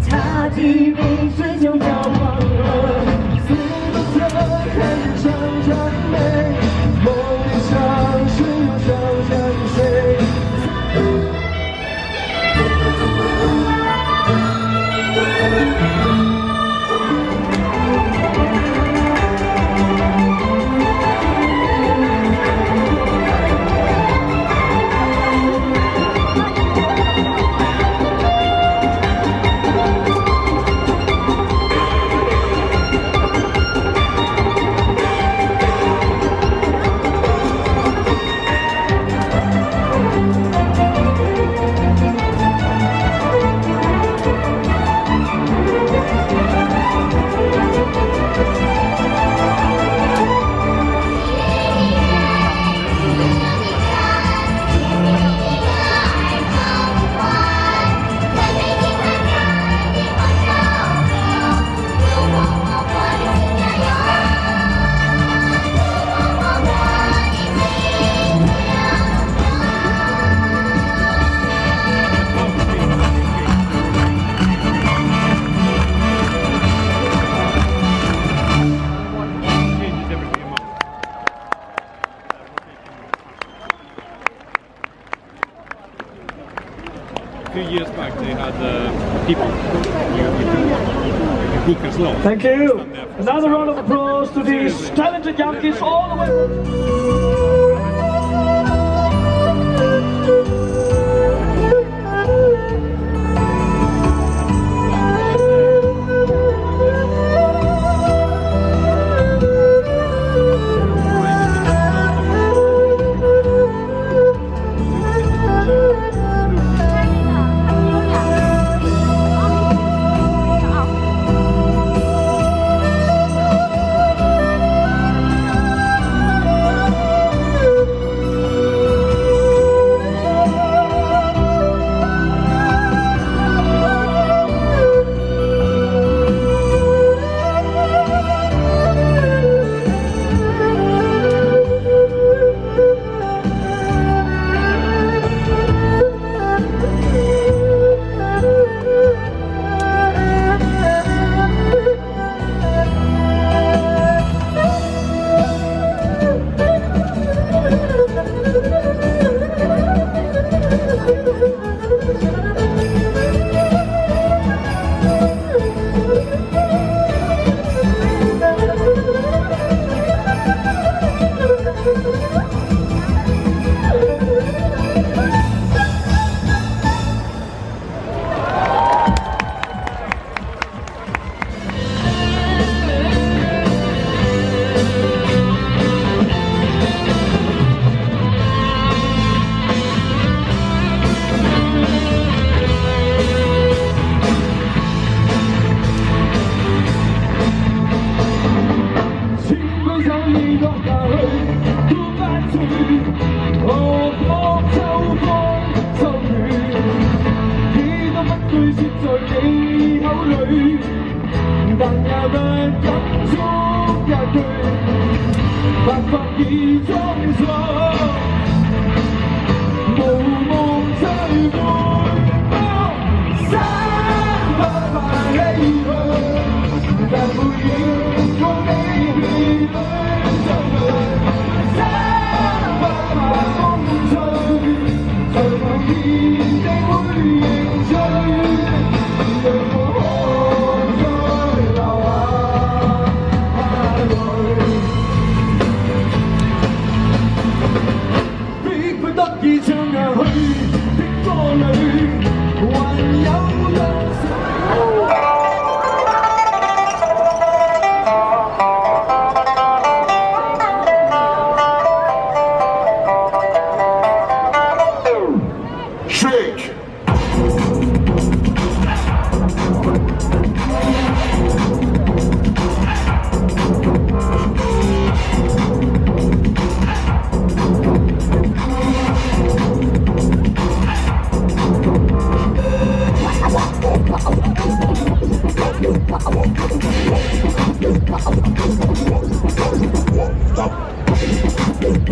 他的名字就叫黄河，斯诺克看着长长美，梦里像水又像山水。 2 years back they had people you book as well. Thank you. Another round of applause to these talented young kids all the way from... Big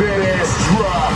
ass drop.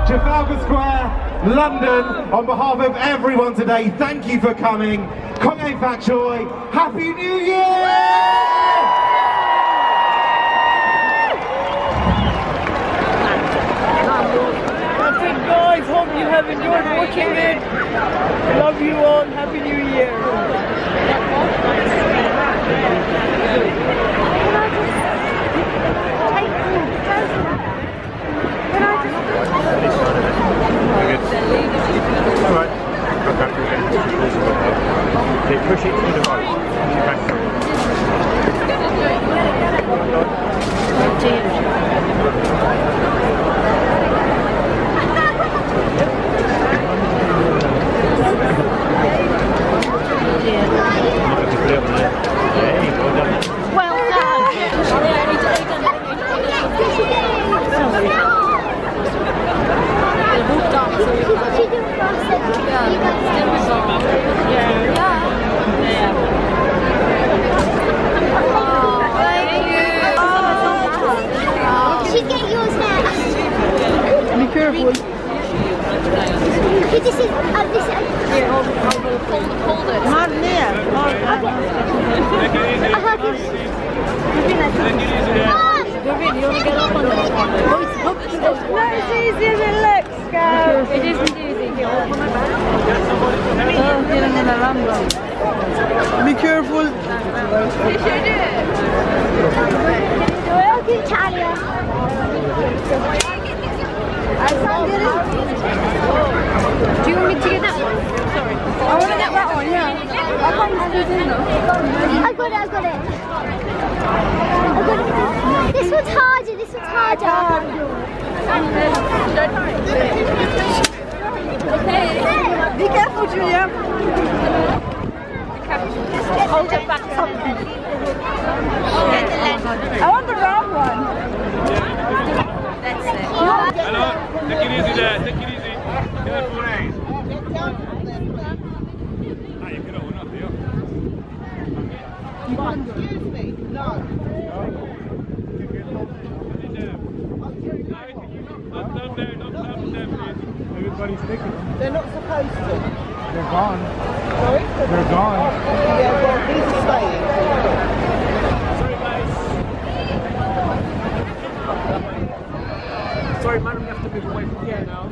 Trafalgar Square, London, on behalf of everyone today, thank you for coming. Kongen Fat Choi, Happy New Year! That's it, guys. Hope you have enjoyed watching it. Love you all. Happy New Year. Alright. They push it to the right. Careful. This is Here, hold it. Not near. David, you want to get up on this one? It's not as easy as it looks, guys. It isn't easy. Oh, getting in a rumble. Be careful. You should do it. Do you want me to get that one? Sorry. I want to get that one, yeah. I can't use it enough. I got it. This one's harder, Okay. Be careful, Julia. Hold it back. I want the round one. That's it. Hello, take it easy there, take it easy. Careful, eh? Ah, you could open up here. Excuse me, no. Everybody's taking them. They're not supposed to. They're gone. Sorry? They're gone. Yeah, well, these are staying. Sorry, guys. Sorry, madam, you have to move away from here now.